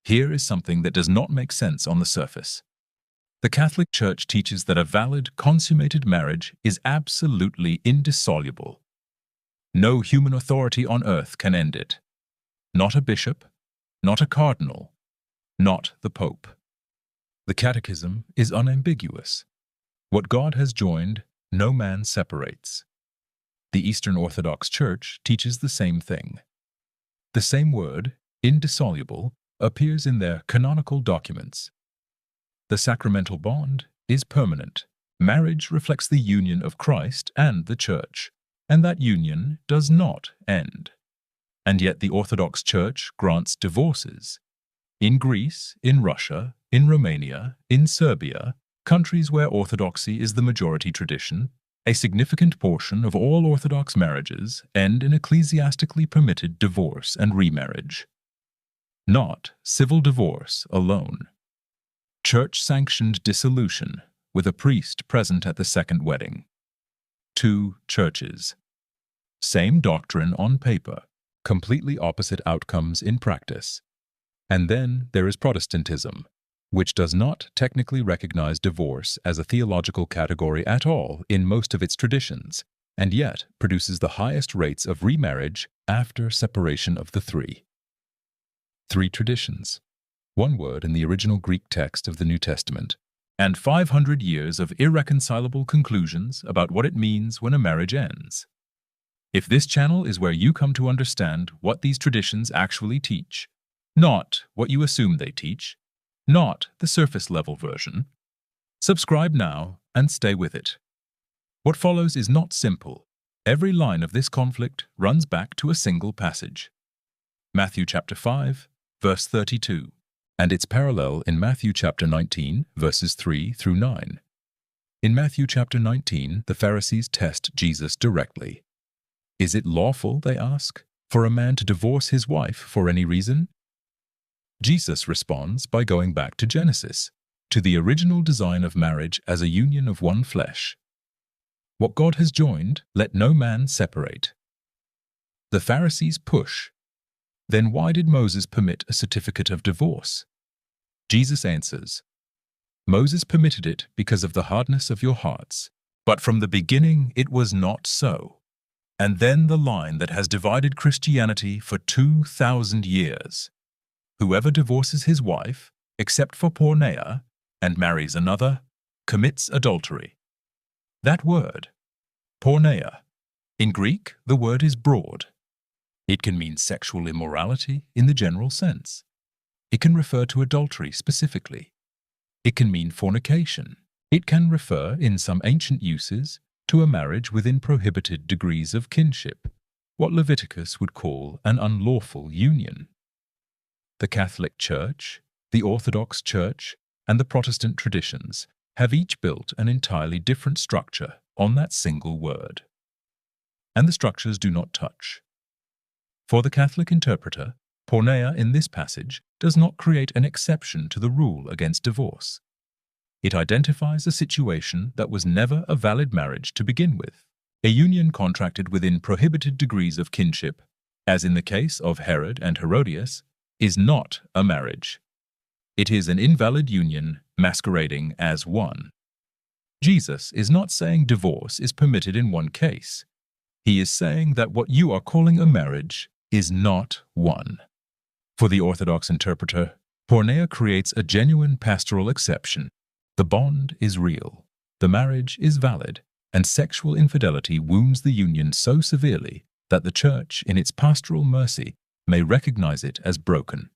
Here is something that does not make sense on the surface. The Catholic Church teaches that a valid, consummated marriage is absolutely indissoluble. No human authority on earth can end it. Not a bishop, not a cardinal, not the Pope. The Catechism is unambiguous. What God has joined, no man separates. The Eastern Orthodox Church teaches the same thing. The same word, indissoluble, appears in their canonical documents. The sacramental bond is permanent. Marriage reflects the union of Christ and the Church, and that union does not end. And yet the Orthodox Church grants divorces. In Greece, in Russia, in Romania, in Serbia, countries where orthodoxy is the majority tradition, a significant portion of all Orthodox marriages end in ecclesiastically permitted divorce and remarriage. Not civil divorce alone. Church-sanctioned dissolution, with a priest present at the second wedding. Two churches. Same doctrine on paper, completely opposite outcomes in practice. And then there is Protestantism, which does not technically recognize divorce as a theological category at all in most of its traditions, and yet produces the highest rates of remarriage after separation of the three. Three traditions. One word in the original Greek text of the New Testament, and 500 years of irreconcilable conclusions about what it means when a marriage ends. If this channel is where you come to understand what these traditions actually teach, not what you assume they teach, not the surface-level version, subscribe now and stay with it. What follows is not simple. Every line of this conflict runs back to a single passage. Matthew chapter 5, verse 32. And its parallel in Matthew chapter 19, verses 3 through 9. In Matthew chapter 19, the Pharisees test Jesus directly. Is it lawful, they ask, for a man to divorce his wife for any reason? Jesus responds by going back to Genesis, to the original design of marriage as a union of one flesh. What God has joined, let no man separate. The Pharisees push. Then why did Moses permit a certificate of divorce? Jesus answers, Moses permitted it because of the hardness of your hearts, but from the beginning it was not so. And then the line that has divided Christianity for 2,000 years. Whoever divorces his wife, except for Porneia, and marries another, commits adultery. That word, Porneia, in Greek the word is broad. It can mean sexual immorality in the general sense. It can refer to adultery specifically. It can mean fornication. It can refer, in some ancient uses, to a marriage within prohibited degrees of kinship, what Leviticus would call an unlawful union. The Catholic Church, the Orthodox Church, and the Protestant traditions have each built an entirely different structure on that single word. And the structures do not touch. For the Catholic interpreter, Porneia in this passage does not create an exception to the rule against divorce. It identifies a situation that was never a valid marriage to begin with, a union contracted within prohibited degrees of kinship, as in the case of Herod and Herodias, is not a marriage. It is an invalid union masquerading as one. Jesus is not saying divorce is permitted in one case. He is saying that what you are calling a marriage is not one. For the Orthodox interpreter, Porneia creates a genuine pastoral exception. The bond is real, the marriage is valid, and sexual infidelity wounds the union so severely that the Church, in its pastoral mercy, may recognize it as broken.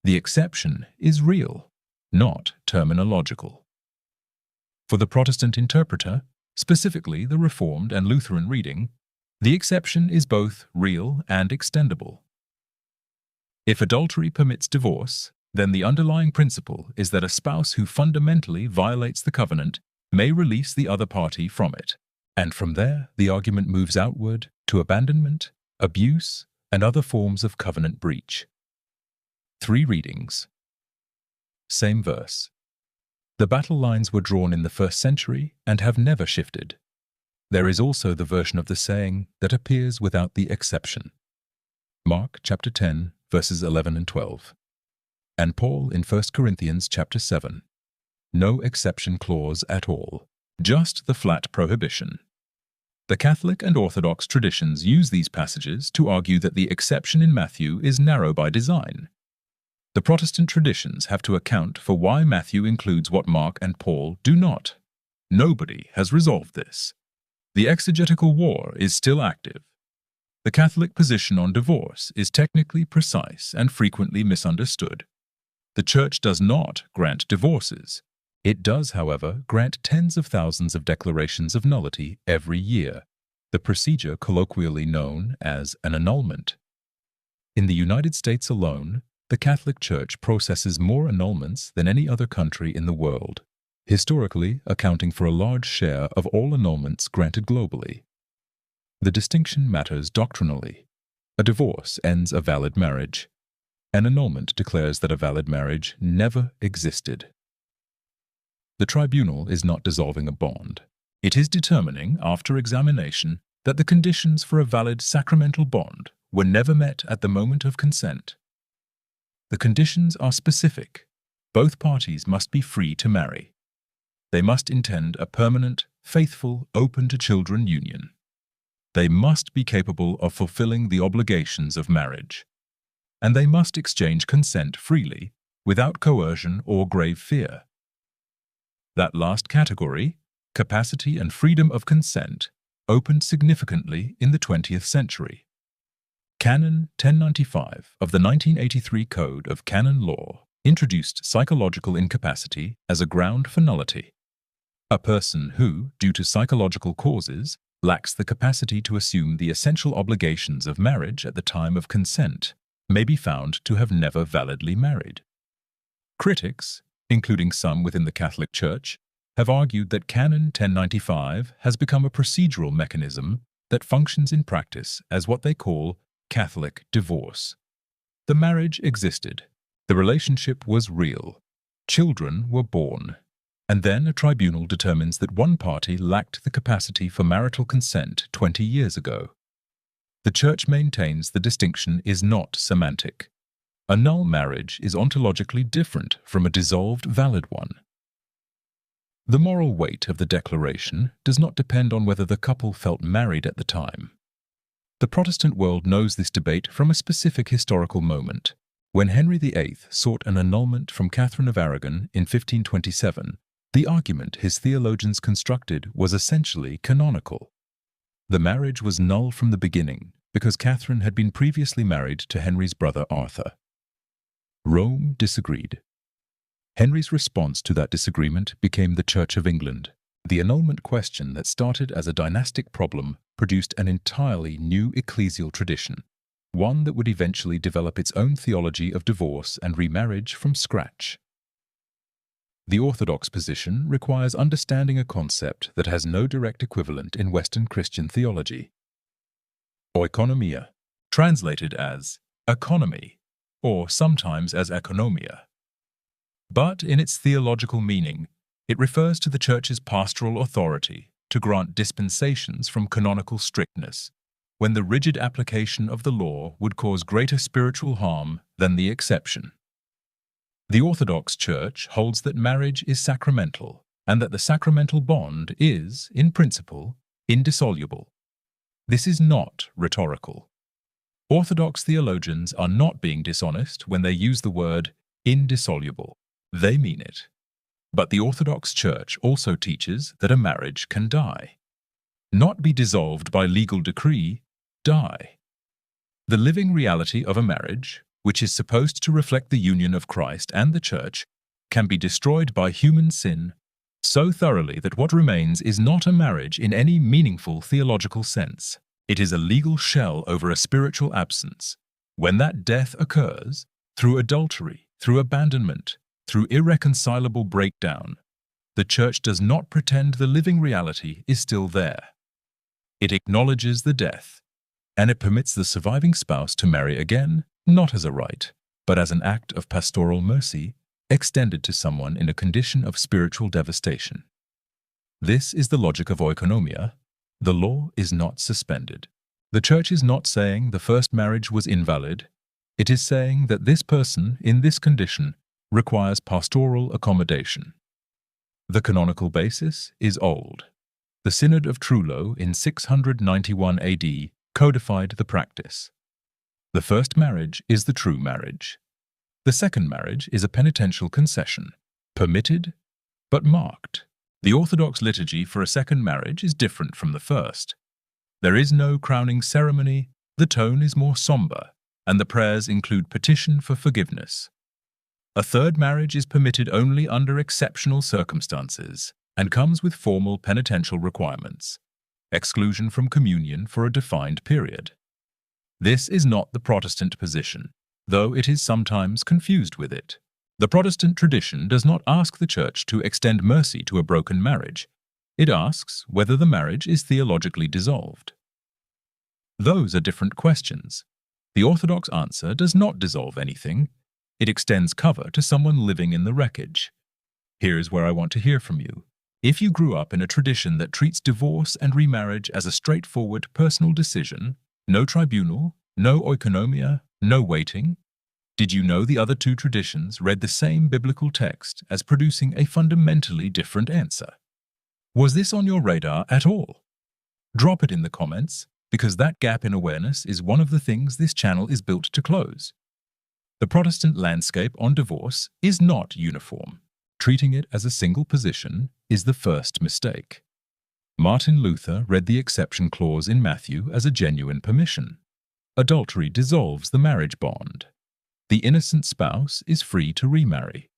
The exception is real, not terminological. For the Protestant interpreter, specifically the Reformed and Lutheran reading, the exception is both real and extendable. If adultery permits divorce, then the underlying principle is that a spouse who fundamentally violates the covenant may release the other party from it, and from there the argument moves outward to abandonment, abuse, and other forms of covenant breach. 3 readings. Same verse. The battle lines were drawn in the 1st century and have never shifted. There is also the version of the saying that appears without the exception. Mark chapter 10, verses 11 and 12. And Paul in 1 Corinthians chapter 7. No exception clause at all, just the flat prohibition. The Catholic and Orthodox traditions use these passages to argue that the exception in Matthew is narrow by design. The Protestant traditions have to account for why Matthew includes what Mark and Paul do not. Nobody has resolved this. The exegetical war is still active. The Catholic position on divorce is technically precise and frequently misunderstood. The Church does not grant divorces. It does, however, grant tens of thousands of declarations of nullity every year, the procedure colloquially known as an annulment. In the United States alone, the Catholic Church processes more annulments than any other country in the world, historically accounting for a large share of all annulments granted globally. The distinction matters doctrinally. A divorce ends a valid marriage. An annulment declares that a valid marriage never existed. The tribunal is not dissolving a bond. It is determining, after examination, that the conditions for a valid sacramental bond were never met at the moment of consent. The conditions are specific. Both parties must be free to marry. They must intend a permanent, faithful, open-to-children union. They must be capable of fulfilling the obligations of marriage. And they must exchange consent freely, without coercion or grave fear. That last category, capacity and freedom of consent, opened significantly in the 20th century. Canon 1095 of the 1983 Code of Canon Law introduced psychological incapacity as a ground for nullity. A person who, due to psychological causes, lacks the capacity to assume the essential obligations of marriage at the time of consent may be found to have never validly married. Critics, including some within the Catholic Church, have argued that Canon 1095 has become a procedural mechanism that functions in practice as what they call Catholic divorce. The marriage existed, the relationship was real, children were born, and then a tribunal determines that one party lacked the capacity for marital consent 20 years ago. The Church maintains the distinction is not semantic. A null marriage is ontologically different from a dissolved valid one. The moral weight of the declaration does not depend on whether the couple felt married at the time. The Protestant world knows this debate from a specific historical moment. When Henry VIII sought an annulment from Catherine of Aragon in 1527, the argument his theologians constructed was essentially canonical. The marriage was null from the beginning because Catherine had been previously married to Henry's brother Arthur. Rome disagreed. Henry's response to that disagreement became the Church of England. The annulment question that started as a dynastic problem produced an entirely new ecclesial tradition, one that would eventually develop its own theology of divorce and remarriage from scratch. The Orthodox position requires understanding a concept that has no direct equivalent in Western Christian theology. Oikonomia, translated as economy, or sometimes as Oikonomia. But in its theological meaning, it refers to the Church's pastoral authority to grant dispensations from canonical strictness, when the rigid application of the law would cause greater spiritual harm than the exception. The Orthodox Church holds that marriage is sacramental, and that the sacramental bond is, in principle, indissoluble. This is not rhetorical. Orthodox theologians are not being dishonest when they use the word indissoluble. They mean it. But the Orthodox Church also teaches that a marriage can die. Not be dissolved by legal decree, die. The living reality of a marriage, which is supposed to reflect the union of Christ and the Church, can be destroyed by human sin so thoroughly that what remains is not a marriage in any meaningful theological sense. It is a legal shell over a spiritual absence. When that death occurs, through adultery, through abandonment, through irreconcilable breakdown, the Church does not pretend the living reality is still there. It acknowledges the death, and it permits the surviving spouse to marry again, not as a right, but as an act of pastoral mercy extended to someone in a condition of spiritual devastation. This is the logic of Oikonomia. The law is not suspended. The Church is not saying the first marriage was invalid, It is saying that this person in this condition requires pastoral accommodation. The canonical basis is old. The Synod of Trullo in 691 AD codified the practice. The first marriage is the true marriage. The second marriage is a penitential concession, permitted but marked. The Orthodox liturgy for a second marriage is different from the first. There is no crowning ceremony, the tone is more somber, and the prayers include petition for forgiveness. A third marriage is permitted only under exceptional circumstances and comes with formal penitential requirements, exclusion from communion for a defined period. This is not the Protestant position, though it is sometimes confused with it. The Protestant tradition does not ask the Church to extend mercy to a broken marriage. It asks whether the marriage is theologically dissolved. Those are different questions. The Orthodox answer does not dissolve anything. It extends cover to someone living in the wreckage. Here is where I want to hear from you. If you grew up in a tradition that treats divorce and remarriage as a straightforward personal decision, no tribunal, no oikonomia, no waiting, did you know the other two traditions read the same biblical text as producing a fundamentally different answer? Was this on your radar at all? Drop it in the comments, because that gap in awareness is one of the things this channel is built to close. The Protestant landscape on divorce is not uniform. Treating it as a single position is the first mistake. Martin Luther read the exception clause in Matthew as a genuine permission. Adultery dissolves the marriage bond. The innocent spouse is free to remarry.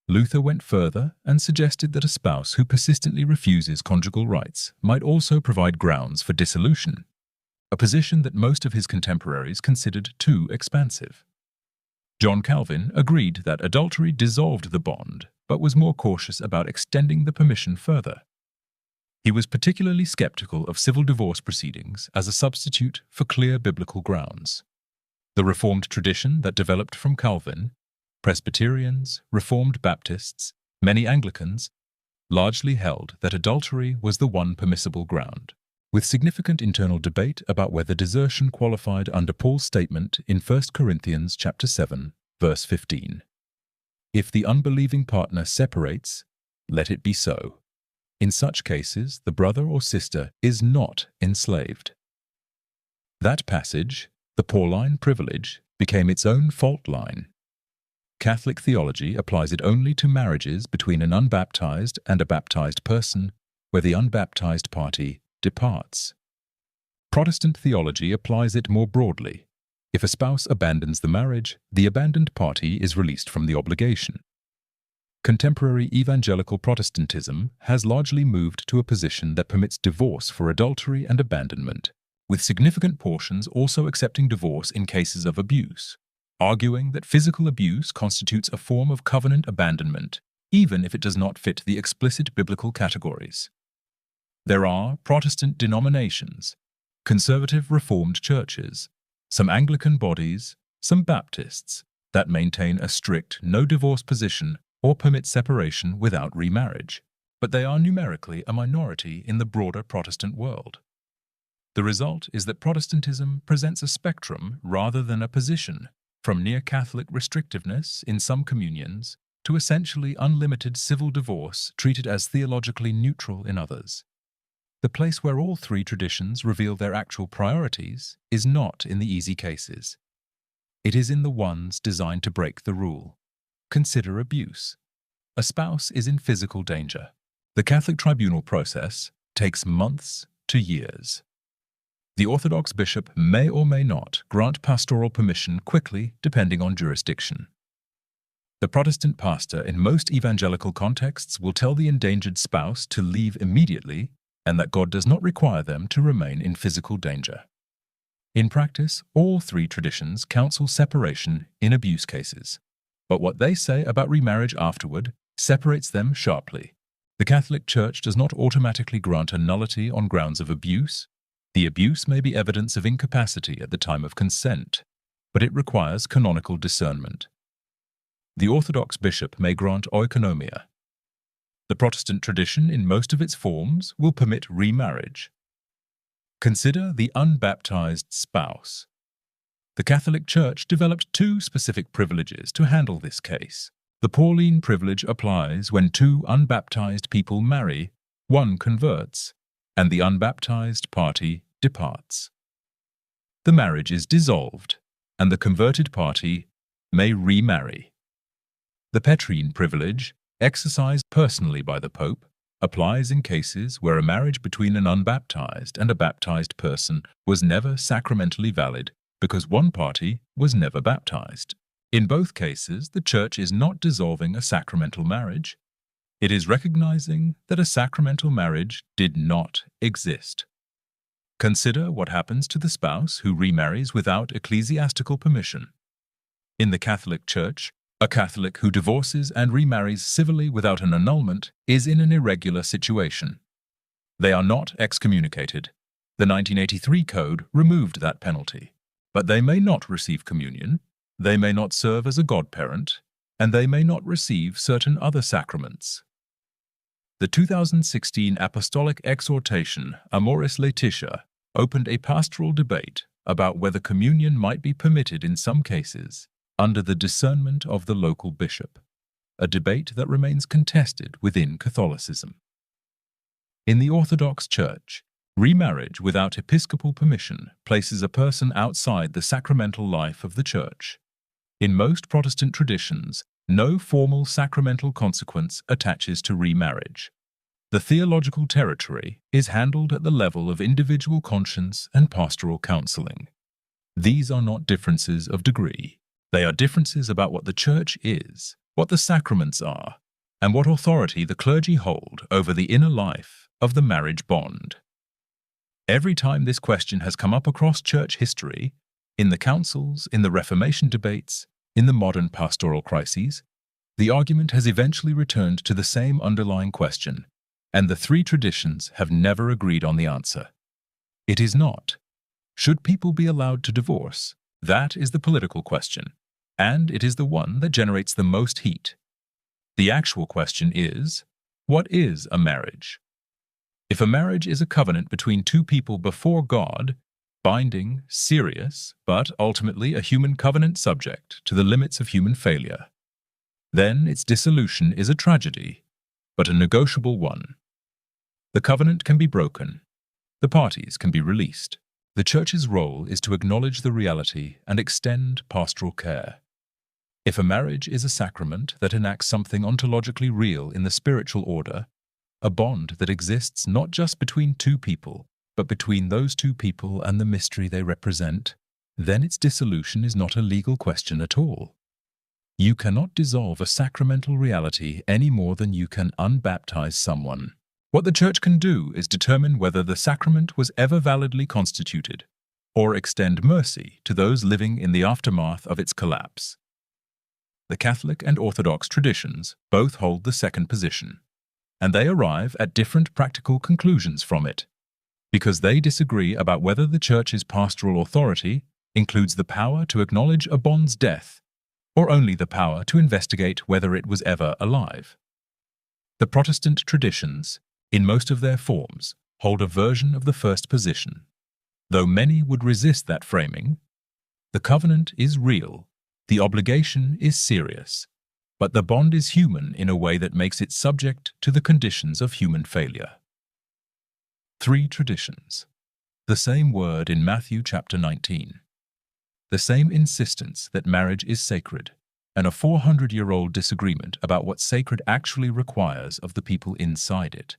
Luther went further and suggested that a spouse who persistently refuses conjugal rights might also provide grounds for dissolution, a position that most of his contemporaries considered too expansive. John Calvin agreed that adultery dissolved the bond, but was more cautious about extending the permission further. He was particularly skeptical of civil divorce proceedings as a substitute for clear biblical grounds. The Reformed tradition that developed from Calvin, Presbyterians, Reformed Baptists, many Anglicans, largely held that adultery was the one permissible ground, with significant internal debate about whether desertion qualified under Paul's statement in 1 Corinthians chapter 7, verse 15. If the unbelieving partner separates, let it be so. In such cases, the brother or sister is not enslaved. That passage, the Pauline privilege, became its own fault line. Catholic theology applies it only to marriages between an unbaptized and a baptized person, where the unbaptized party departs. Protestant theology applies it more broadly. If a spouse abandons the marriage, the abandoned party is released from the obligation. Contemporary evangelical Protestantism has largely moved to a position that permits divorce for adultery and abandonment, with significant portions also accepting divorce in cases of abuse, arguing that physical abuse constitutes a form of covenant abandonment, even if it does not fit the explicit biblical categories. There are Protestant denominations, conservative Reformed churches, some Anglican bodies, some Baptists, that maintain a strict no-divorce position or permit separation without remarriage, but they are numerically a minority in the broader Protestant world. The result is that Protestantism presents a spectrum rather than a position, from near-Catholic restrictiveness in some communions to essentially unlimited civil divorce treated as theologically neutral in others. The place where all three traditions reveal their actual priorities is not in the easy cases. It is in the ones designed to break the rule. Consider abuse. A spouse is in physical danger. The Catholic tribunal process takes months to years. The Orthodox bishop may or may not grant pastoral permission quickly depending on jurisdiction. The Protestant pastor in most evangelical contexts will tell the endangered spouse to leave immediately and that God does not require them to remain in physical danger. In practice, all three traditions counsel separation in abuse cases, but what they say about remarriage afterward separates them sharply. The Catholic Church does not automatically grant a nullity on grounds of abuse. The abuse may be evidence of incapacity at the time of consent, but it requires canonical discernment. The Orthodox bishop may grant oikonomia. The Protestant tradition, in most of its forms, will permit remarriage. Consider the unbaptized spouse. The Catholic Church developed two specific privileges to handle this case. The Pauline privilege applies when two unbaptized people marry, one converts, and the unbaptized party departs. The marriage is dissolved, and the converted party may remarry. The Petrine privilege, exercised personally by the Pope, applies in cases where a marriage between an unbaptized and a baptized person was never sacramentally valid because one party was never baptized. In both cases, the Church is not dissolving a sacramental marriage. It is recognizing that a sacramental marriage did not exist. Consider what happens to the spouse who remarries without ecclesiastical permission. In the Catholic Church, a Catholic who divorces and remarries civilly without an annulment is in an irregular situation. They are not excommunicated. The 1983 Code removed that penalty. But they may not receive communion, they may not serve as a godparent, and they may not receive certain other sacraments. The 2016 Apostolic Exhortation Amoris Laetitia opened a pastoral debate about whether communion might be permitted in some cases under the discernment of the local bishop, a debate that remains contested within Catholicism. In the Orthodox Church, remarriage without episcopal permission places a person outside the sacramental life of the Church. In most Protestant traditions, no formal sacramental consequence attaches to remarriage. The theological territory is handled at the level of individual conscience and pastoral counseling. These are not differences of degree. They are differences about what the Church is, what the sacraments are, and what authority the clergy hold over the inner life of the marriage bond. Every time this question has come up across Church history, in the councils, in the Reformation debates, in the modern pastoral crises, the argument has eventually returned to the same underlying question, and the three traditions have never agreed on the answer. It is not, should people be allowed to divorce? That is the political question, and it is the one that generates the most heat. The actual question is, what is a marriage? If a marriage is a covenant between two people before God, binding, serious, but ultimately a human covenant subject to the limits of human failure, then its dissolution is a tragedy, but a negotiable one. The covenant can be broken. The parties can be released. The Church's role is to acknowledge the reality and extend pastoral care. If a marriage is a sacrament that enacts something ontologically real in the spiritual order, a bond that exists not just between two people, but between those two people and the mystery they represent, then its dissolution is not a legal question at all. You cannot dissolve a sacramental reality any more than you can unbaptize someone. What the Church can do is determine whether the sacrament was ever validly constituted, or extend mercy to those living in the aftermath of its collapse. The Catholic and Orthodox traditions both hold the second position, and they arrive at different practical conclusions from it, because they disagree about whether the Church's pastoral authority includes the power to acknowledge a bond's death, or only the power to investigate whether it was ever alive. The Protestant traditions, in most of their forms, hold a version of the first position. Though many would resist that framing, the covenant is real, the obligation is serious, but the bond is human in a way that makes it subject to the conditions of human failure. Three traditions. The same word in Matthew chapter 19. The same insistence that marriage is sacred, and a 400-year-old disagreement about what sacred actually requires of the people inside it.